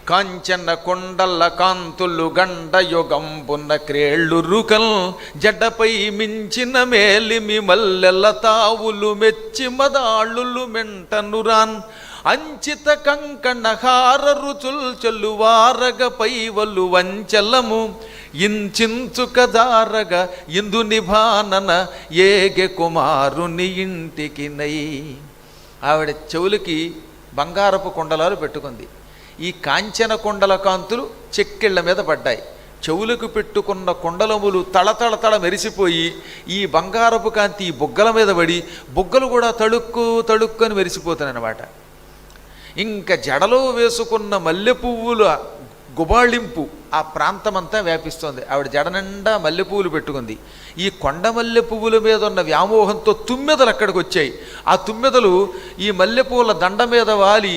కాంచన కొండల కాంతులు గండయుగంబున్న క్రేళ్ళు రుకల్ జడ్డపై మించిన మేలిమి మల్లెల తావులు మెచ్చి మదాళులు మెంటనురాన్ అంచిత కంకణ హార రుచుల్ చెల్లువారగ పైవలు వంచలము ఇంచించుక దారగ ఇందు నిభానన ఏగె కుమారుని ఇంటికి నై. ఆవిడ చెవులకి బంగారపు కుండలాలు పెట్టుకుంది. ఈ కాంచన కొండల కాంతులు చెక్కిళ్ల మీద పడ్డాయి. చెవులకు పెట్టుకున్న కుండలములు తళతళతళ మెరిసిపోయి ఈ బంగారపు కాంతి ఈ బుగ్గల మీద పడి బుగ్గలు కూడా తళుక్కు తళుక్కు అని మెరిసిపోతాయన్నమాట. ఇంకా జడలో వేసుకున్న మల్లె పువ్వుల గుబాళింపు ఆ ప్రాంతమంతా వ్యాపిస్తోంది. ఆవిడ జడ నిండా మల్లె పువ్వులు పెట్టుకుంది. ఈ కొండ మల్లె పువ్వుల మీద ఉన్న వ్యామోహంతో తుమ్మెదలు అక్కడికి వచ్చాయి. ఆ తుమ్మెదలు ఈ మల్లె పువ్వుల దండ మీద వాలి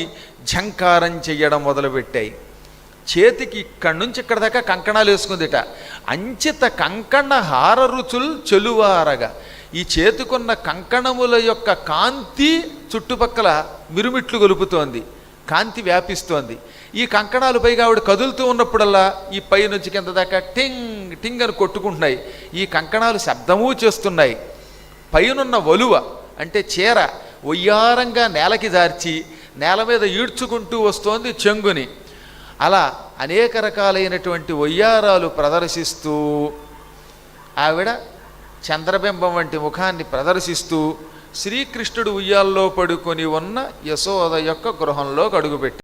ఝంకారం చెయ్యడం మొదలుపెట్టాయి. చేతికి ఇక్కడి నుంచి ఇక్కడ దాకా కంకణాలు వేసుకుందిట. అంచిత కంకణ హార రుచుల్ చెలువారగా ఈ చేతికున్న కంకణముల యొక్క కాంతి చుట్టుపక్కల మిరుమిట్లు గొలుపుతోంది, కాంతి వ్యాపిస్తోంది. ఈ కంకణాలు పైగా ఆవిడ కదులుతూ ఉన్నప్పుడల్లా ఈ పై నుంచి కింద దాకా టింగ్ టింగ్ అని కొట్టుకుంటున్నాయి. ఈ కంకణాలు శబ్దమూ చేస్తున్నాయి. పైనున్న వలువ అంటే చీర ఒయ్యారంగా నేలకి దార్చి నేల మీద ఈడ్చుకుంటూ వస్తోంది చెంగుని. అలా అనేక రకాలైనటువంటి ఒయ్యారాలు ప్రదర్శిస్తూ ఆవిడ చంద్రబింబం వంటి ముఖాన్ని ప్రదర్శిస్తూ శ్రీకృష్ణుడు ఉయ్యాల్లో పడుకొని ఉన్న యశోద యొక్క గృహంలోకి అడుగుపెట్టారు.